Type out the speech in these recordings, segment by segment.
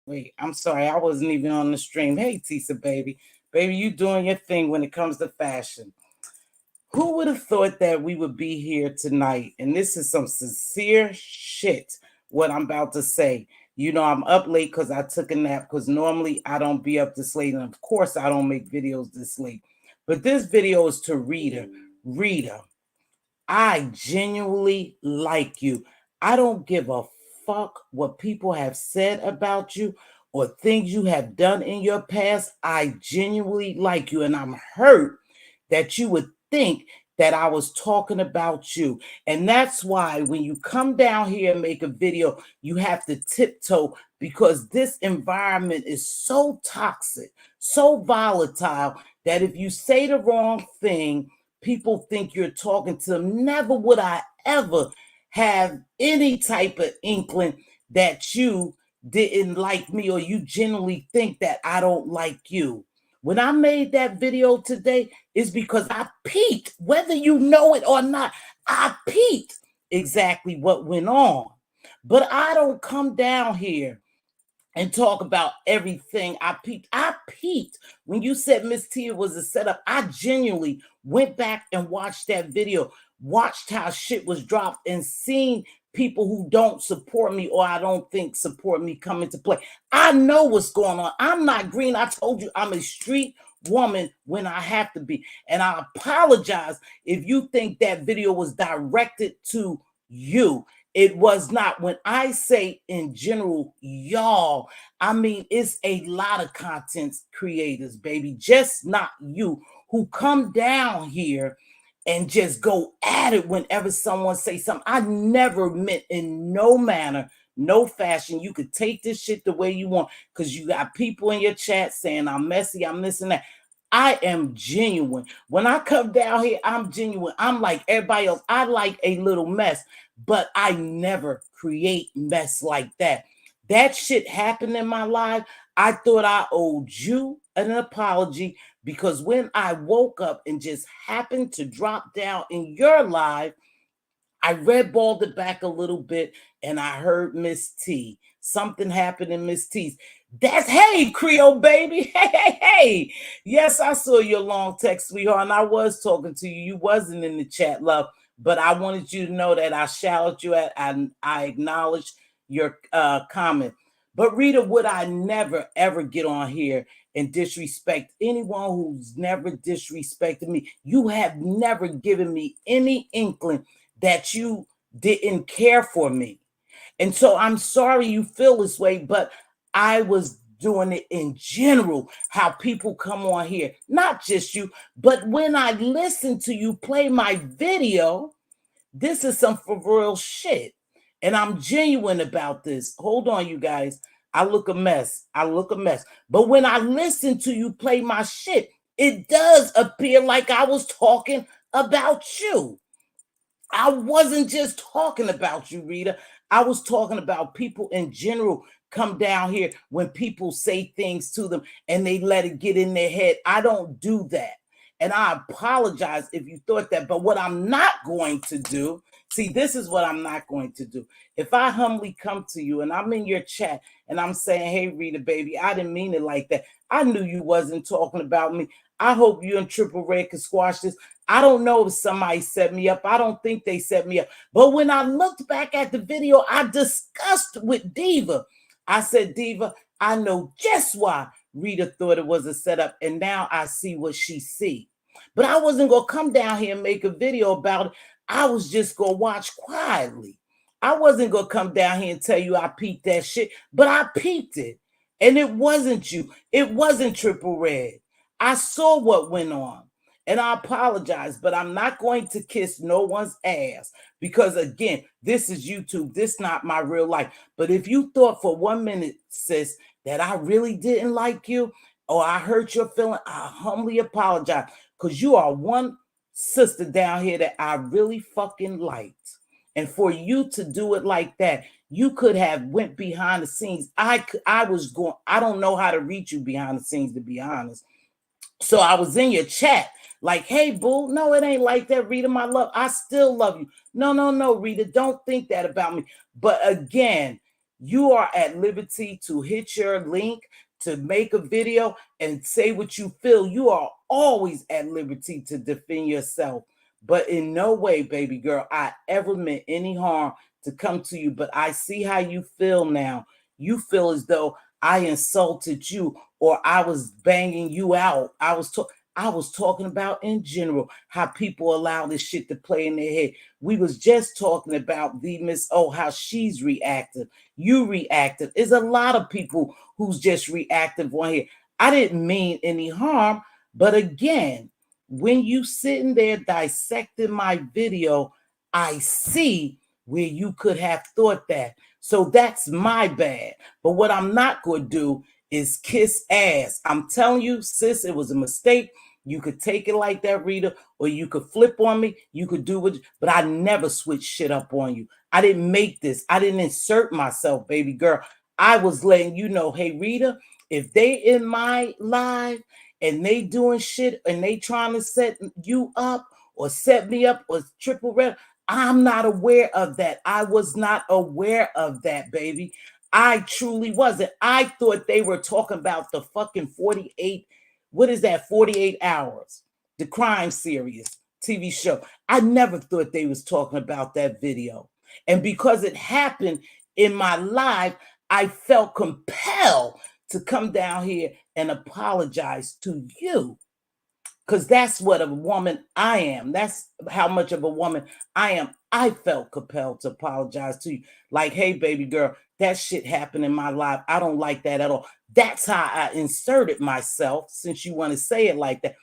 Wait, I'm sorry, I wasn't even on the stream. Hey, Tisa, baby. Baby, you doing your thing when it comes to fashion. Who would have thought that we would be here tonight? And this is some sincere shit, what I'm about to say. You know, I'm up late because I took a nap, because normally I don't be up this late. And of course, I don't make videos this late. But this video is to Rita. Rita, I genuinely like you. I don't give a fuck what people have said about you or things you have done in your past. I genuinely like you, and I'm hurt that you would think that I was talking about you. And that's why when you come down here and make a video, you have to tiptoe, because this environment is so toxic, so volatile, that if you say the wrong thing, people think you're talking to them. Never would I ever have any type of inkling that you didn't like me, or you genuinely think that I don't like you. When I made that video today, it's because I peeped, whether you know it or not, I peeped exactly what went on. But I don't come down here and talk about everything. I peeped. When you said Miss Tia was a setup, I genuinely went back and watched that video, watched how shit was dropped, and seen people who don't support me, or I don't think support me, come into play. I know what's going on. I'm not green. I told you I'm a street woman when I have to be. And I apologize if you think that video was directed to you. It was not. When I say in general, y'all, I mean, it's a lot of content creators, baby, just not you, who come down here and just go at it whenever someone say something. I never meant in no manner, no fashion. You could take this shit the way you want, because you got people in your chat saying I'm messy, I'm this and that. I am genuine. When I come down here, I'm genuine. I'm like everybody else. I like a little mess, but I never create mess like that. That shit happened in my life. I thought I owed you an apology, because when I woke up and just happened to drop down in your live, I redballed it back a little bit, and I heard Miss T. Something happened in Miss T's. That's, hey, Creole baby. Hey. Yes, I saw your long text, sweetheart, and I was talking to you. You wasn't in the chat, love, but I wanted you to know that I shouted you at, and I acknowledged your comment. But Rita, would I never, ever get on here and disrespect anyone who's never disrespected me? You have never given me any inkling that you didn't care for me. And so I'm sorry you feel this way, but I was doing it in general, how people come on here, not just you, but when I listen to you play my video, this is some for real shit. And I'm genuine about this. Hold on, you guys. I look a mess. I look a mess. But when I listen to you play my shit, it does appear like I was talking about you. I wasn't just talking about you, Rita. I was talking about people in general come down here when people say things to them and they let it get in their head. I don't do that. And I apologize if you thought that. But what I'm not going to do, see, this is what I'm not going to do. If I humbly come to you and I'm in your chat and I'm saying, hey, Rita, baby, I didn't mean it like that. I knew you wasn't talking about me. I hope you and Triple Red can squash this. I don't know if somebody set me up. I don't think they set me up. But when I looked back at the video, I discussed with Diva. I said, Diva, I know just why Rita thought it was a setup, and now I see what she see. But I wasn't gonna come down here and make a video about it. I was just gonna watch quietly. I wasn't gonna come down here and tell you I peeped that shit, but I peeped it. And it wasn't you. It wasn't Triple Red. I saw what went on. And I apologize, but I'm not going to kiss no one's ass because, again, this is YouTube. This is not my real life. But if you thought for 1 minute, sis, that I really didn't like you or I hurt your feeling, I humbly apologize because you are one sister down here that I really fucking liked. And for you to do it like that, you could have went behind the scenes. I was going, I don't know how to reach you behind the scenes, to be honest. So I was in your chat, like, hey, boo, no, it ain't like that, Rita, my love. I still love you. No, no, no, Rita, don't think that about me. But again, you are at liberty to hit your link, to make a video and say what you feel. You are always at liberty to defend yourself. But in no way, baby girl, I ever meant any harm to come to you. But I see how you feel now. You feel as though I insulted you or I was banging you out. I was talking about in general how people allow this shit to play in their head. We was just talking about the Miss O, how she's reactive. You reactive. There's a lot of people who's just reactive on here. I didn't mean any harm, but again, when you sitting there dissecting my video, I see where you could have thought that. So that's my bad. But what I'm not going to do is kiss ass. I'm telling you, sis, it was a mistake. You could take it like that, Rita, or you could flip on me. You could do it, but I never switch shit up on you. I didn't make this. I didn't insert myself, baby girl. I was letting you know, hey, Rita, if they in my live and they doing shit and they trying to set you up or set me up or Triple Red, I'm not aware of that. I was not aware of that, baby. I truly wasn't. I thought they were talking about the fucking 48, what is that, 48 hours, the crime series TV show. I never thought they was talking about that video. And because it happened in my life, I felt compelled to come down here and apologize to you. Because that's what a woman I am. That's how much of a woman I am. I felt compelled to apologize to you. Like, hey, baby girl, that shit happened in my life. I don't like that at all. That's how I inserted myself, since you want to say it like that,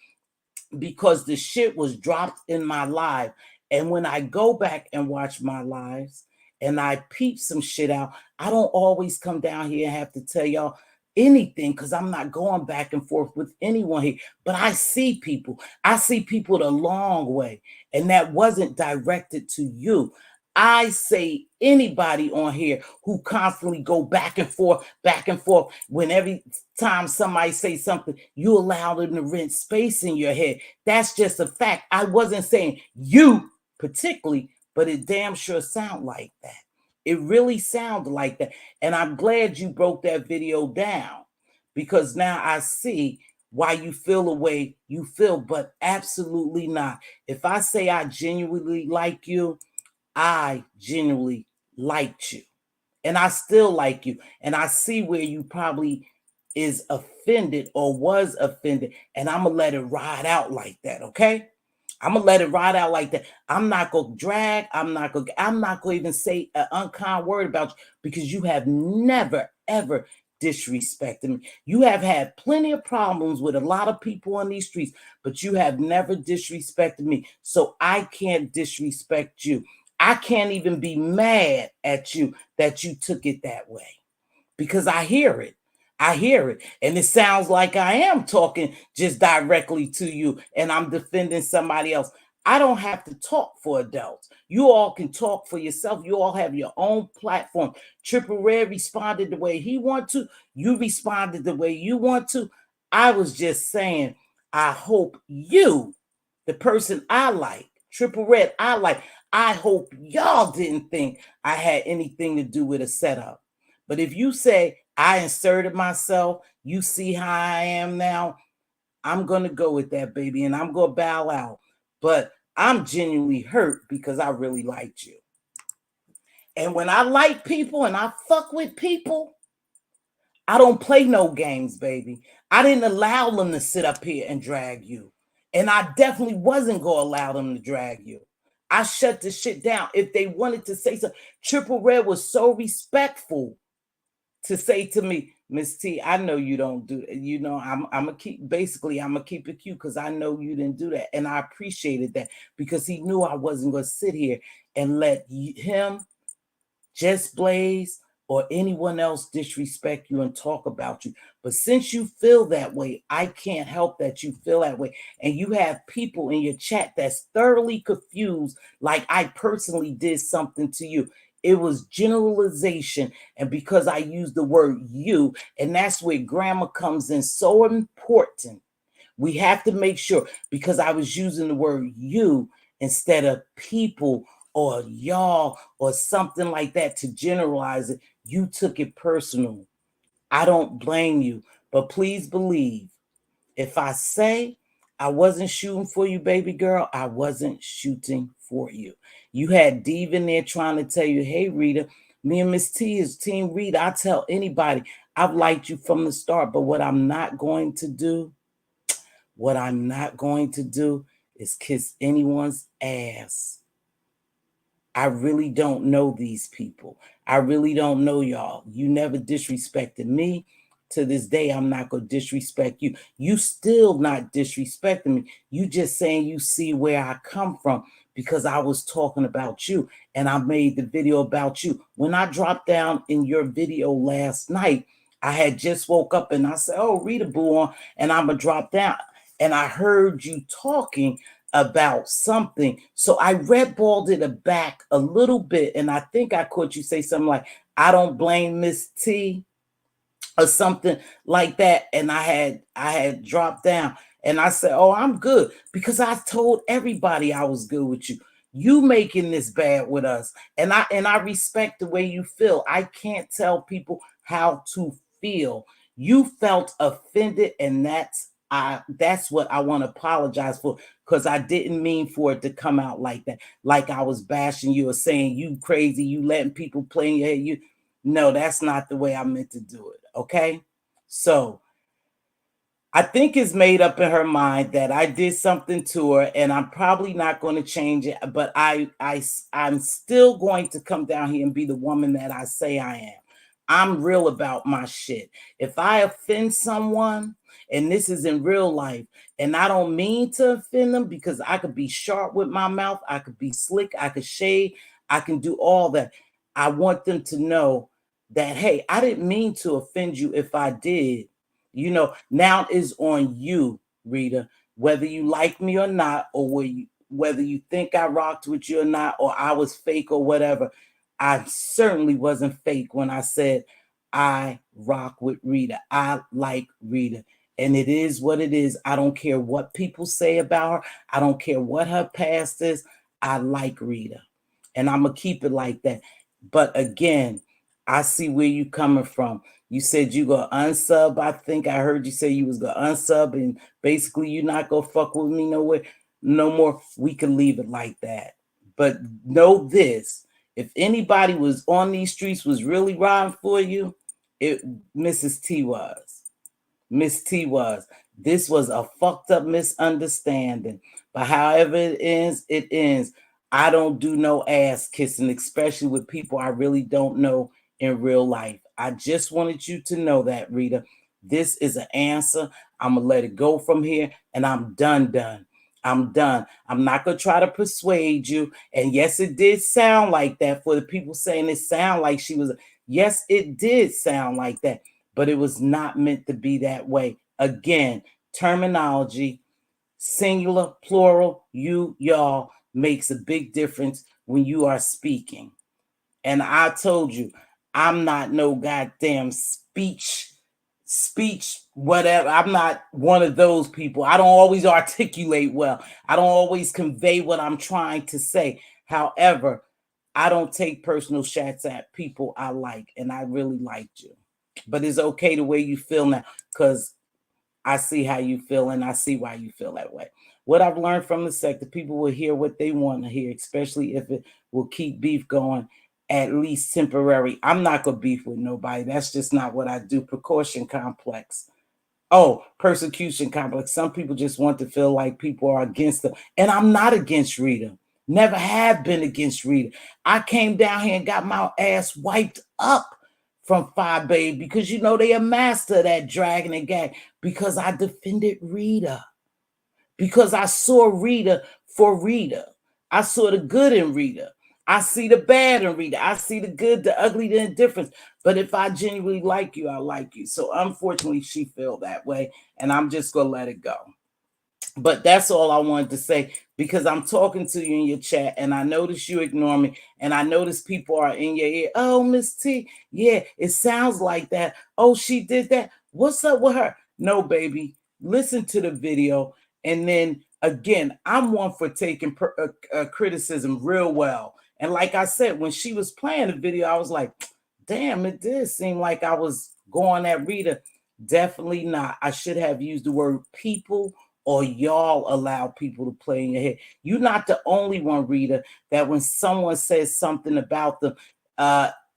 because the shit was dropped in my live. And when I go back and watch my lives and I peep some shit out, I don't always come down here and have to tell y'all anything because I'm not going back and forth with anyone here. But I see people. I see people the long way. And that wasn't directed to you. I say anybody on here who constantly go back and forth, when every time somebody say something, you allow them to rent space in your head. That's just a fact. I wasn't saying you particularly, but it damn sure sound like that. It really sounded like that. And I'm glad you broke that video down because now I see why you feel the way you feel, but absolutely not. If I say I genuinely like you, I genuinely liked you. And I still like you. And I see where you probably is offended or was offended. And I'm going to let it ride out like that, okay? I'm gonna let it ride out like that. I'm not gonna drag. I'm not gonna even say an unkind word about you because you have never ever disrespected me. You have had plenty of problems with a lot of people on these streets, but you have never disrespected me. So I can't disrespect you. I can't even be mad at you that you took it that way because I hear it. I hear it. And it sounds like I am talking just directly to you and I'm defending somebody else. I don't have to talk for adults. You all can talk for yourself. You all have your own platform. Triple Red responded the way he want to. You responded the way you want to. I was just saying, I hope you, the person I like, Triple Red I like, I hope y'all didn't think I had anything to do with a setup. But if you say I inserted myself, you see how I am now, I'm going to go with that, baby, and I'm going to bow out. But I'm genuinely hurt because I really liked you. And when I like people and I fuck with people, I don't play no games, baby. I didn't allow them to sit up here and drag you. And I definitely wasn't going to allow them to drag you. I shut the shit down. If they wanted to say something, Triple Red was so respectful to say to me, Miss T, I know you don't do that. You know, I'm gonna keep it cute because I know you didn't do that. And I appreciated that because he knew I wasn't gonna sit here and let him, Just Blaze, or anyone else disrespect you and talk about you. But since you feel that way, I can't help that you feel that way. And you have people in your chat that's thoroughly confused, like I personally did something to you. It was generalization. And because I used the word you, and that's where grammar comes in so important. We have to make sure, because I was using the word you instead of people or y'all or something like that to generalize it. You took it personal. I don't blame you, but please believe, if I say I wasn't shooting for you, baby girl, I wasn't shooting for you. You had Dave in there trying to tell you, hey, Rita, me and Miss T is Team Rita. I tell anybody, I've liked you from the start, but what I'm not going to do is kiss anyone's ass. I really don't know these people. I really don't know y'all. You never disrespected me. To this day, I'm not going to disrespect you. You still not disrespecting me. You just saying you see where I come from because I was talking about you and I made the video about you. When I dropped down in your video last night, I had just woke up and I said, oh, Rita Boo on, and I'm going to drop down. And I heard you talking about something. So I redballed it back a little bit. And I think I caught you say something like, I don't blame Miss T or something like that. And I had dropped down and I said, oh, I'm good, because I told everybody I was good with you. You making this bad with us. And I respect the way you feel. I can't tell people how to feel. You felt offended, and that's what I want to apologize for, because I didn't mean for it to come out like that, like I was bashing you or saying you crazy, you letting people play in your head. No, that's not the way I meant to do it. Okay. So I think it's made up in her mind that I did something to her, and I'm probably not going to change it. But I'm still going to come down here and be the woman that I say I am. I'm real about my shit. If I offend someone, and this is in real life, and I don't mean to offend them, because I could be sharp with my mouth, I could be slick, I could shade, I can do all that. I want them to know that, hey, I didn't mean to offend you. If I did, now is on you, Rita, whether you like me or not, or whether you think I rocked with you or not, or I was fake or whatever. I certainly wasn't fake when I said I rock with Rita. I like Rita. And it is what it is. I don't care what people say about her. I don't care what her past is. I like Rita. And I'm going to keep it like that. But again, I see where you coming from. You said you gonna unsub. I think I heard you say you was gonna unsub, and basically you're not gonna fuck with me nowhere, no more. We can leave it like that. But know this: if anybody was on these streets was really riding for you, it Mrs. T was. Miss T was. This was a fucked up misunderstanding. But however it ends, it ends. I don't do no ass kissing, especially with people I really don't know in real life. I just wanted you to know that, Rita. This is an answer. I'm going to let it go from here, and I'm done. I'm done. I'm not going to try to persuade you. And yes, it did sound like that for the people saying it sound like she was. Yes, it did sound like that, but it was not meant to be that way. Again, terminology, singular, plural, you, y'all, makes a big difference when you are speaking. And I told you, I'm not no goddamn speech, whatever. I'm not one of those people. I don't always articulate well. I don't always convey what I'm trying to say. However, I don't take personal shots at people I like, and I really liked you. But it's okay the way you feel now, because I see how you feel and I see why you feel that way. What I've learned from the sector, people will hear what they want to hear, especially if it will keep beef going. at least temporary. I'm not gonna beef with nobody. That's just not what I do. Precaution complex. Oh, persecution complex. Some people just want to feel like people are against them. And I'm not against Rita. Never have been against Rita. I came down here and got my ass wiped up from Phi Babe because you know they a master of that dragging and gag because I defended Rita. Because I saw Rita for Rita. I saw the good in Rita. I see the bad in Rita. I see the good, the ugly, the indifference. But if I genuinely like you, I like you. So unfortunately, she felt that way, and I'm just gonna let it go. But that's all I wanted to say because I'm talking to you in your chat and I notice you ignore me and I notice people are in your ear. Oh, Miss T, yeah, it sounds like that. Oh, she did that. What's up with her? No, baby, listen to the video. And then again, I'm one for taking criticism real well. And like I said, when she was playing the video, I was like, damn, it did seem like I was going at Rita. Definitely not. I should have used the word people or y'all allow people to play in your head. You're not the only one, Rita, that when someone says something about them,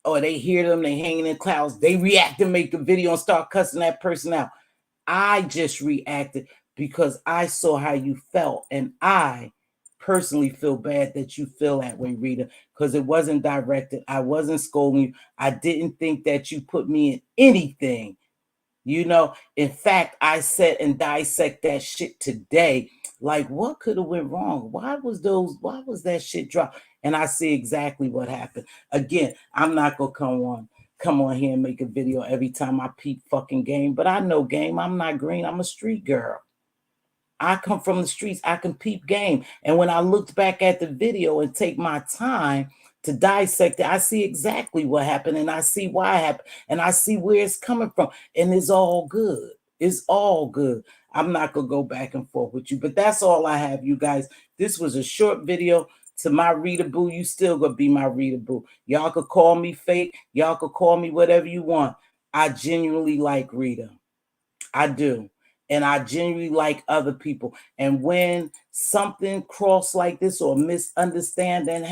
or they hear them, they hanging in clouds, they react and make a video and start cussing that person out. I just reacted because I saw how you felt, and I personally feel bad that you feel that way, Rita, because it wasn't directed. I wasn't scolding you. I didn't think that you put me in anything. You know, in fact, I sat and dissect that shit today. Like, what could have went wrong? Why was that shit dropped? And I see exactly what happened. Again, I'm not gonna come on here and make a video every time I peep fucking game, but I know game. I'm not green, I'm a street girl. I come from the streets. I can peep game. And when I looked back at the video and take my time to dissect it, I see exactly what happened and I see why it happened and I see where it's coming from. And it's all good. It's all good. I'm not going to go back and forth with you, but that's all I have, you guys. This was a short video. To my Rita Boo, you still gonna be my Rita Boo. Y'all could call me fake. Y'all could call me whatever you want. I genuinely like Rita. I do. And I genuinely like other people. And when something cross like this or misunderstanding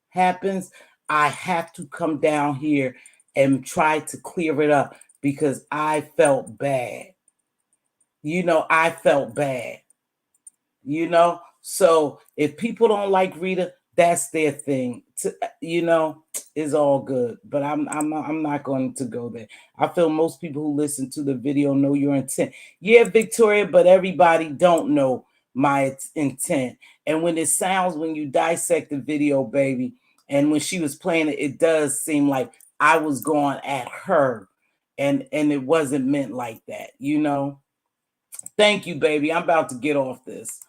happens, I have to come down here and try to clear it up because I felt bad. You know, I felt bad. You know, so if people don't like Rita, that's their thing. You know, is all good. But I'm not going to go there. I feel most people who listen to the video know your intent. Yeah, Victoria, but everybody don't know my intent. And when it sounds, when you dissect the video, baby, and when she was playing it, it does seem like I was going at her, and it wasn't meant like that. You know. Thank you, baby. I'm about to get off this.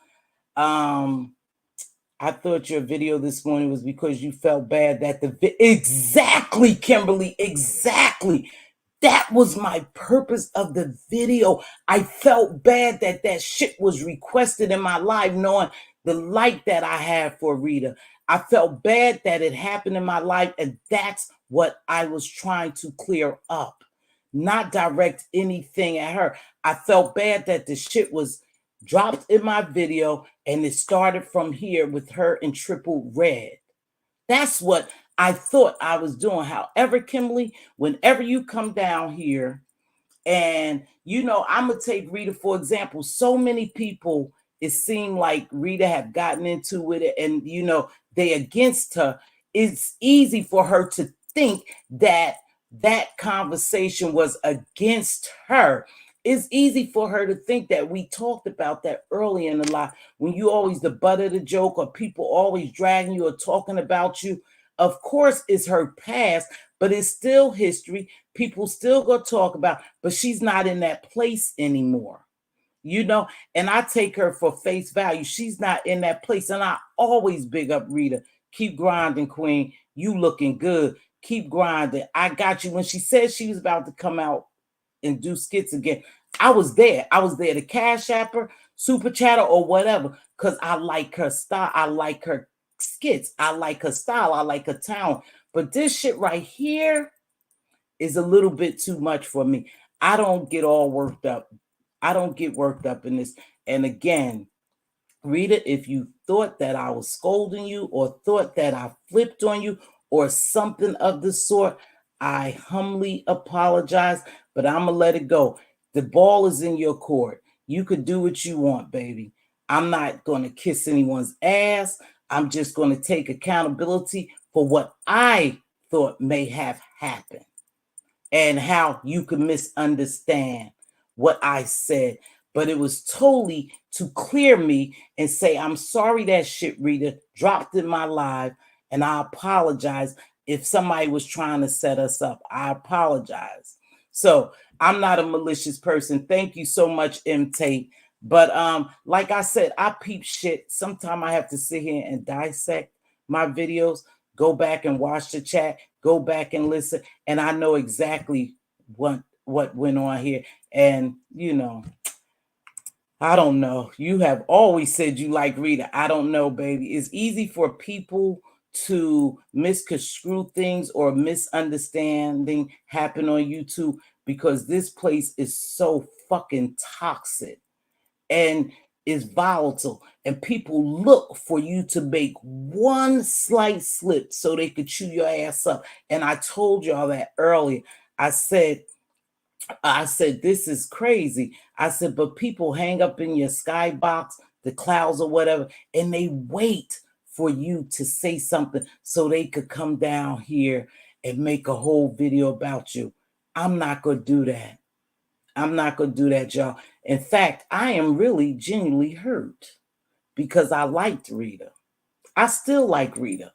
I thought your video this morning was because you felt bad that exactly, Kimberly, exactly. That was my purpose of the video. I felt bad that that shit was requested in my life, knowing the light that I have for Rita. I felt bad that it happened in my life, and that's what I was trying to clear up, not direct anything at her. I felt bad that the shit was dropped in my video and it started from here with her in triple red. That's what I thought I was doing. However, Kimberly, whenever you come down here and, you know, I'm going to take Rita, for example. So many people, it seemed like Rita have gotten into it and, you know, they against her. It's easy for her to think that that conversation was against her. It's easy for her to think that. We talked about that early in the life when you always the butt of the joke or people always dragging you or talking about you. Of course, it's her past, but it's still history. People still go talk about, but she's not in that place anymore. You know, and I take her for face value. She's not in that place. And I always big up Rita. Keep grinding, Queen. You looking good. Keep grinding. I got you. When she said she was about to come out and do skits again, I was there. I was there to cash app her, super chatter, or whatever, because I like her style. I like her skits. I like her style. I like her talent. But this shit right here is a little bit too much for me. I don't get all worked up. I don't get worked up in this. And again, Rita, if you thought that I was scolding you or thought that I flipped on you or something of the sort, I humbly apologize, but I'm going to let it go. The ball is in your court. You could do what you want, baby. I'm not going to kiss anyone's ass. I'm just going to take accountability for what I thought may have happened and how you could misunderstand what I said. But it was totally to clear me and say, I'm sorry that shit, Rita, dropped in my life, and I apologize if somebody was trying to set us up. I apologize. So I'm not a malicious person. Thank you so much, M-Tate. But like I said, I peep shit. Sometimes I have to sit here and dissect my videos, go back and watch the chat, go back and listen, and I know exactly what went on here. And you know, I don't know. You have always said you like Rita. I don't know, baby. It's easy for people to misconstrue things or misunderstanding happen on YouTube because this place is so fucking toxic and is volatile, and people look for you to make one slight slip so they could chew your ass up. And I told y'all that earlier. I said this is crazy. I said, but people hang up in your skybox, the clouds or whatever, and they wait for you to say something so they could come down here and make a whole video about you. I'm not gonna do that. I'm not going to do that, y'all. In fact, I am really genuinely hurt because I liked Rita. I still like Rita.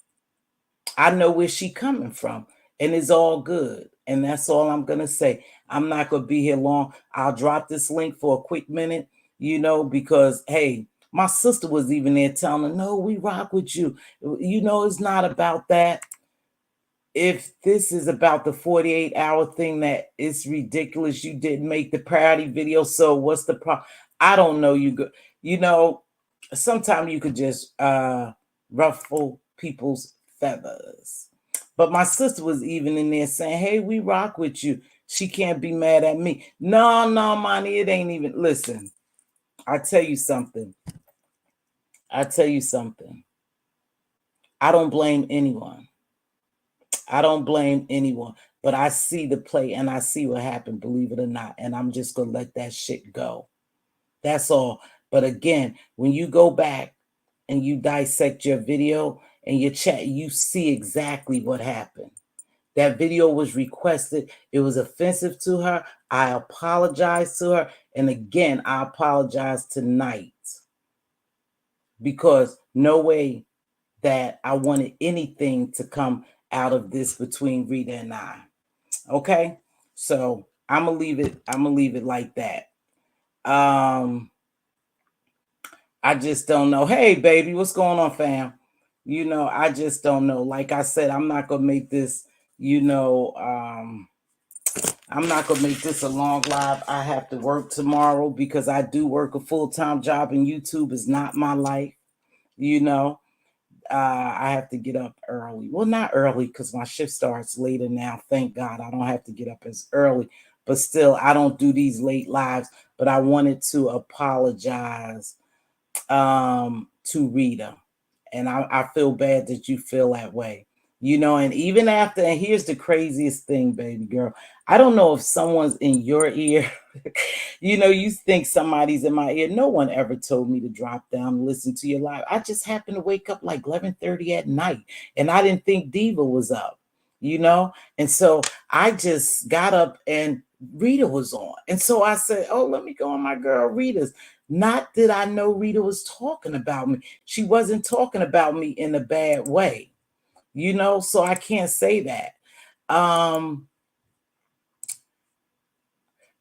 I know where she coming from, and it's all good. And that's all I'm going to say. I'm not going to be here long. I'll drop this link for a quick minute, you know, because, hey, my sister was even there telling her, no, we rock with you. You know, it's not about that. If this is about the 48-hour thing, that it's ridiculous. You didn't make the priority video, so what's the problem? I don't know. You know, sometimes you could just ruffle people's feathers. But my sister was even in there saying, hey, we rock with you. She can't be mad at me. No, money, it ain't even. Listen, I tell you something. I don't blame anyone. I don't blame anyone, but I see the play and I see what happened, believe it or not. And I'm just going to let that shit go. That's all. But again, when you go back and you dissect your video and your chat, you see exactly what happened. That video was requested. It was offensive to her. I apologize to her. And again, I apologize tonight because no way that I wanted anything to come out of this between Rita and I. Okay, so I'm gonna leave it like that. I just don't know. Hey, baby, what's going on, fam? You know, I just don't know. Like I said, I'm not gonna make this. You know, I'm not gonna make this a long live. I have to work tomorrow because I do work a full-time job, and YouTube is not my life. You know. I have to get up early. Well, not early because my shift starts later now. Thank God I don't have to get up as early. But still, I don't do these late lives. But I wanted to apologize to Rita. And I feel bad that you feel that way. You know, and even after, and here's the craziest thing, baby girl. I don't know if someone's in your ear. You know, you think somebody's in my ear. No one ever told me to drop down and listen to your live. I just happened to wake up like 11:30 at night, and I didn't think Diva was up, you know? And so I just got up and Rita was on. And so I said, oh, let me go on my girl Rita's. Not that I know Rita was talking about me. She wasn't talking about me in a bad way, you know? So I can't say that.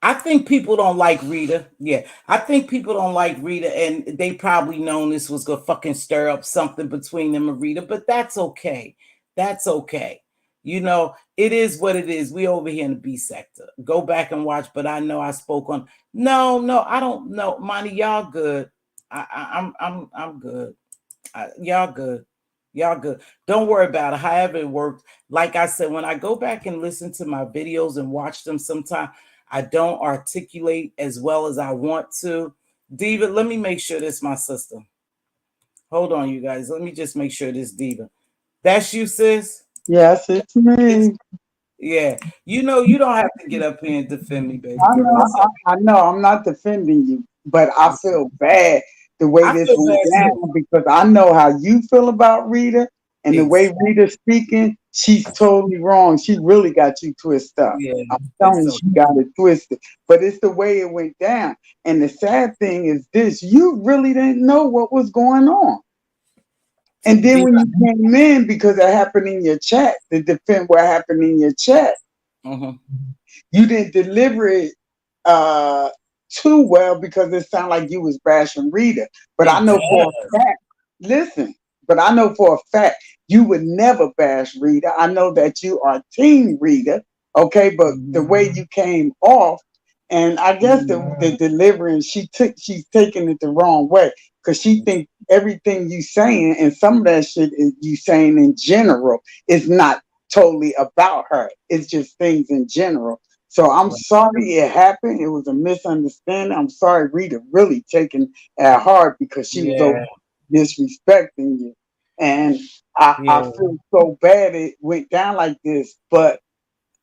I think people don't like Rita. Yeah, I think people don't like Rita, and they probably known this was gonna fucking stir up something between them and Rita, but that's okay. That's okay. You know, it is what it is. We over here in the B sector. Go back and watch, but I know I spoke on. No, I don't know. Monty, y'all good. I'm good. Y'all good. Y'all good. Don't worry about it. However it worked. Like I said, when I go back and listen to my videos and watch them sometime, I don't articulate as well as I want to. Diva, let me make sure this is my sister. Hold on, you guys. Let me just make sure this Diva. That's you, sis? Yes, it's It's me. yeah. You don't have to get up here and defend me, baby I girl. know, It's I know, I'm not defending you, but I okay. feel bad the way I this feel went bad too. down because I know how you feel about Rita and the way Exactly. Rita's speaking. She's totally wrong. She really got you twisted up. Yeah, I'm telling it's you, okay. she got it twisted. But it's the way it went down. And the sad thing is this: you really didn't know what was going on. To And then be when you came in, because it happened in your chat, to defend what happened in your chat, mhm. you didn't deliver it uh too well because it sounded like you was bashing Rita. But I It know for does. a fact, listen, but I know for a fact you would never bash Rita. I know that you are team Rita, okay, but the Mhm. way you came off, and I guess Mhm. the deliverance, she's taking it the wrong way because she think everything you saying and some of that shit is you saying in general is not totally about her. It's just things in general. So I'm Right. sorry it happened. It was a misunderstanding. I'm sorry Rita really taken at heart because she was over Yeah. disrespecting you. And I Yeah. feel so bad it went down like this, but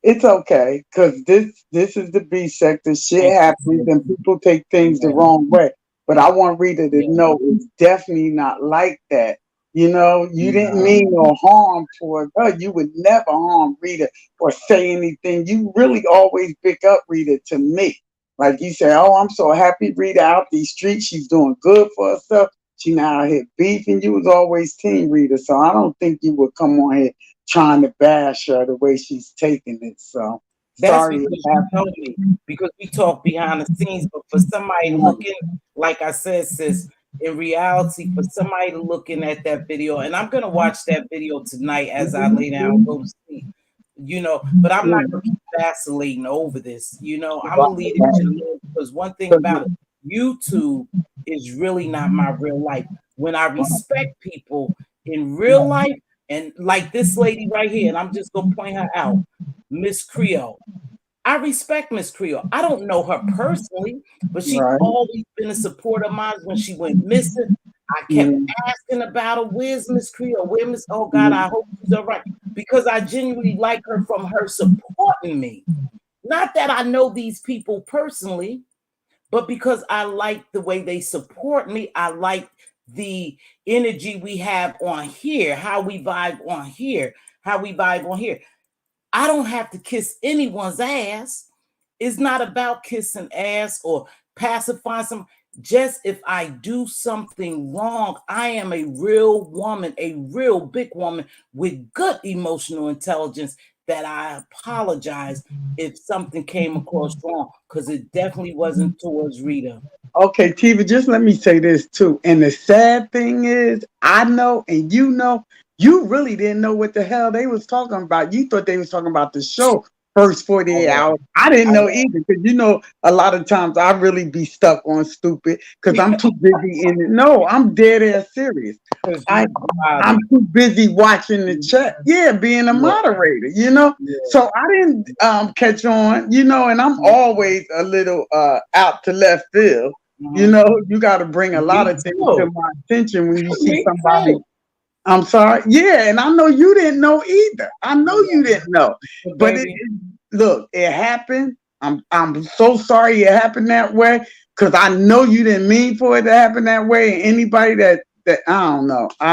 it's okay because this is the B sector. Shit Thank you, happens and baby. people take things the Yeah. wrong way. But I want Rita to Yeah. know it's definitely not like that. You know, you didn't No. mean no harm towards her. You would never harm Rita or say anything. You really always pick up Rita to me. Like you say, oh, I'm so happy Rita out these streets. She's doing good for herself. She now out here beefing. You was always team Rita. So I don't think you would come on here trying to bash her the way she's taking it. So That's sorry it because you know happened. me, because we talk behind the scenes. But for somebody looking, like I said, sis, in reality, for somebody looking at that video, and I'm gonna watch that video tonight as I lay down and go to sleep. But I'm not gonna keep vacillating over this. I'm gonna leave it to the Lord because one thing about it, YouTube is really not my real life. When I respect people in real life, and like this lady right here, and I'm just gonna point her out. Miss Creole. I respect Miss Creole. I don't know her personally, but she's Right. always been a supporter of mine when she went missing. I kept Mm, asking about her. Where's Miss Creole? Where Miss? Oh God, mm, I hope she's all right. Because I genuinely like her from her supporting me. Not that I know these people personally, but because I like the way they support me. I like the energy we have on here, how we vibe on here, how we vibe on here. I don't have to kiss anyone's ass. It's not about kissing ass or pacifying some. Just if I do something wrong, I am a real woman, a real big woman with good emotional intelligence that I apologize if something came across wrong because it definitely wasn't towards Rita. okay, Tiva, just let me say this too. And the sad thing is, I know and you really didn't know what the hell they was talking about. You thought they was talking about the show first I 48 was. hours. I didn't I know was. either because a lot of times I really be stuck on stupid because I'm too busy in it. No, I'm dead ass serious. Because I you I'm bothered. too busy watching the chat. Yeah, being a Yeah, moderator. yeah. So I didn't catch on, and I'm Mhm, always a little out to left field. mhm. You got to bring a lot Me of things to too. my attention when you see Me somebody. too. I'm sorry. Yeah, and I know you didn't know either. I know you Yeah, didn't know. but But baby, look, it happened. I'm so sorry it happened that way because I know you didn't mean for it to happen that way. And anybody that I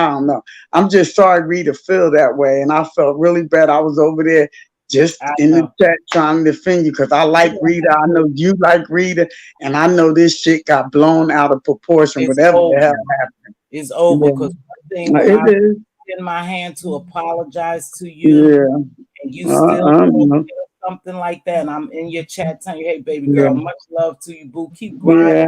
don't know. I'm just sorry Rita feel that way, and I felt really bad. I was over there just I in the know. chat trying to defend you because I Yeah, like Rita. I know you like Rita, and I know this shit got blown out of proportion. it's Whatever the hell over. happened. It's over. Yeah, Because one thing, when it I is. in my hand to apologize to you, Yeah. and you still call No. me or something like that, and I'm in your chat telling you, "Hey, baby Yeah. girl, much love to you, boo. Keep grinding." Yeah.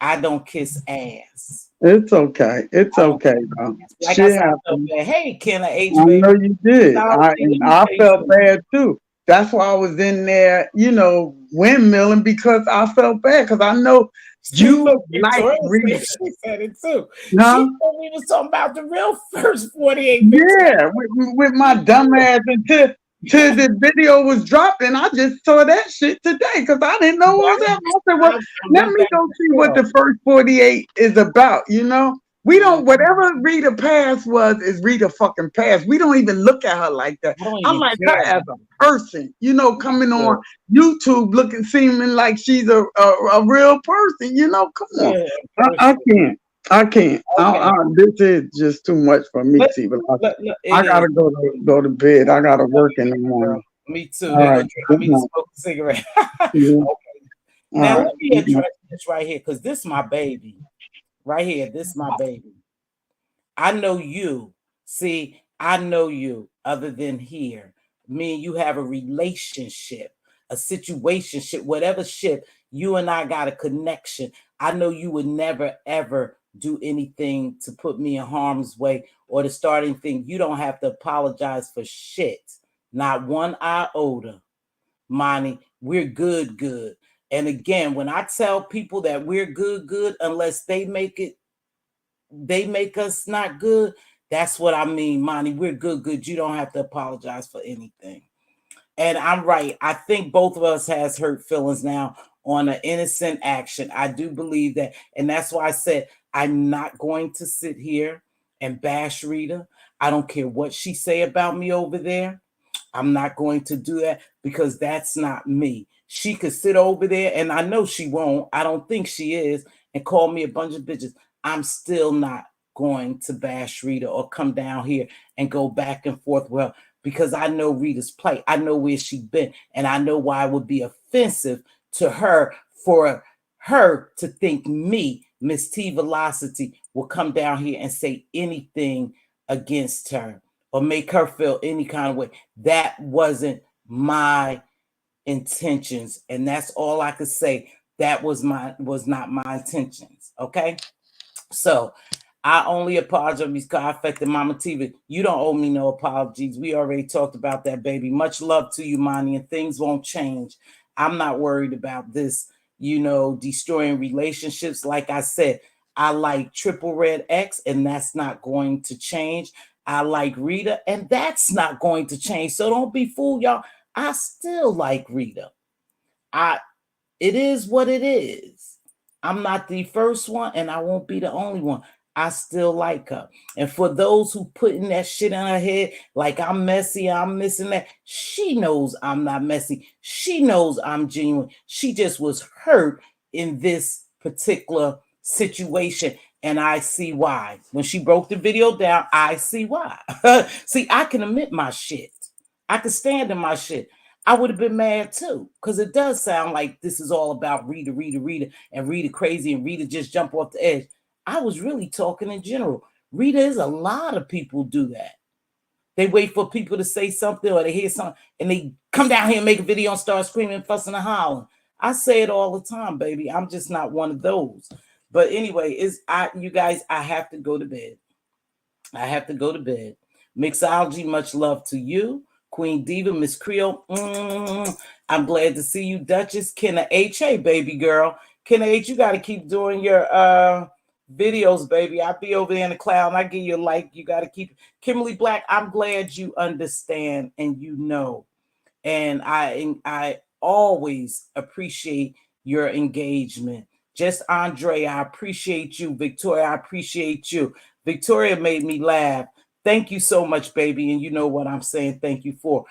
I don't kiss ass. It's okay. It's I don't okay, kiss though. ass. Like I Shit said, I felt happens. bad. Hey, Kenna H, I know baby. you did. Now, I see, and let me I tell you felt something. bad too. That's why I was in there, windmilling because I felt bad because I know She you looked into like it. Rita. She said it too. She Huh? thought we was talking about the real first 48 Victoria. Yeah, with my dumb ass until the video was dropping. I just saw that shit today because I didn't know what was happening. I said, well, I let went me back go to see what Phil. the first 48 is about. We don't, whatever Rita past was, is Rita fucking past. We don't even look at her like that. I don't I even like care her as about a person, you know, coming it. on YouTube looking, seeming like she's a real person, you know, come on. Yeah, I person. can't. I can't. Okay. This is just too much for me, Let, T. I it is. gotta go to bed. I gotta work in the Girl. morning. Me too. All They're right. gonna drive Good me to night. smoke a cigarette. Yeah. Okay. All Now right. let me Good night. address this right here, because this my baby. Right here. This my baby. I know you. See, I know you other than here. Me and you have a relationship, a situationship, whatever ship, you and I got a connection. I know you would never ever do anything to put me in harm's way or to start anything. You don't have to apologize for shit. Not one iota, Monty. We're good, good. And again, when I tell people that we're good, good, unless they make us not good. That's what I mean, Monty. We're good, good. You don't have to apologize for anything. And I'm right. I think both of us has hurt feelings now on an innocent action. I do believe that. And that's why I said I'm not going to sit here and bash Rita. I don't care what she say about me over there. I'm not going to do that because that's not me. She could sit over there, and I know she won't. I don't think she is, and call me a bunch of bitches. I'm still not going to bash Rita or come down here and go back and forth with her because I know Rita's plight. I know where she's been, and I know why it would be offensive to her for her to think me, Mz.Teavalocity, will come down here and say anything against her or make her feel any kind of way. That wasn't my intentions, and that's all I could say. That was not my intentions. Okay, so I only apologize because I affected Mama Tiva. You don't owe me no apologies. We already talked about that, baby. Much love to you, Monty, and things won't change. I'm not worried about this, destroying relationships. Like I said, I like Triple Red X, and that's not going to change. I like Rita, and that's not going to change. So don't be fooled, y'all. I still like Rita. I It is what it is. I'm not the first one, and I won't be the only one. I still like her. And for those who putting that shit in her head, like I'm messy, I'm missing that, she knows I'm not messy. She knows I'm genuine. She just was hurt in this particular situation. And I see why. When she broke the video down, I see why. See, I can admit my shit. I can stand in my shit. I would have been mad too, because it does sound like this is all about Rita, Rita, Rita, and Rita crazy, and Rita just jump off the edge. I was really talking in general. Rita is a lot of people do that. They wait for people to say something or they hear something, and they come down here and make a video and start screaming, fussing, and hollering. I say it all the time, baby. I'm just not one of those. But anyway, you guys, I have to go to bed. I have to go to bed. Mixology, much love to you. Queen Diva, Miss Creole. I'm glad to see you, Duchess. Kenna H. Hey, baby girl. Kenna H, you got to keep doing your videos, baby. I'll be over there in the cloud and I give you a like. You got to keep. Kimberly Black, I'm glad you understand and you know. And I always appreciate your engagement. Just Andre, I appreciate you. Victoria, I appreciate you. Victoria made me laugh. Thank you so much, baby. And you know what I'm saying. Thank you for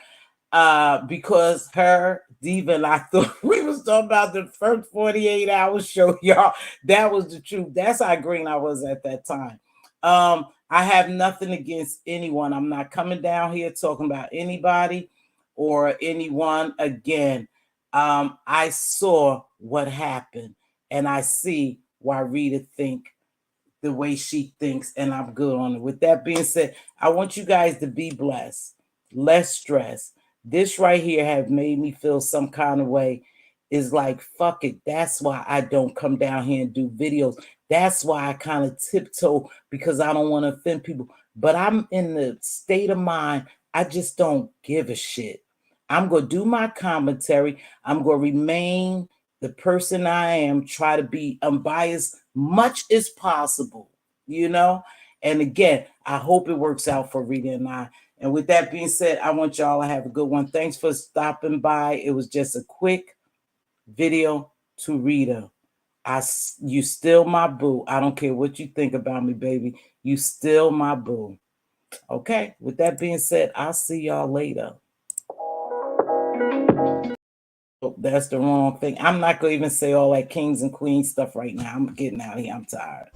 because her Diva and I thought we was talking about the first 48 hour show, y'all. That was the truth. That's how green I was at that time. I have nothing against anyone. I'm not coming down here talking about anybody or anyone again. I saw what happened and I see why Rita think the way she thinks, and I'm good on it. With that being said, I want you guys to be blessed, less stress. This right here have made me feel some kind of way. Is like, fuck it. That's why I don't come down here and do videos. That's why I kind of tiptoe because I don't want to offend people. But I'm in the state of mind, I just don't give a shit. I'm going to do my commentary. I'm going to remain the person I am, try to be unbiased much as possible, you know? And again, I hope it works out for Rita and I. And with that being said, I want y'all to have a good one. Thanks for stopping by. It was just a quick video to Rita. You still my boo. I don't care what you think about me, baby. You still my boo. Okay. With that being said, I'll see y'all later. Oh, that's the wrong thing. I'm not gonna even say all that kings and queens stuff right now. I'm getting out of here. I'm tired.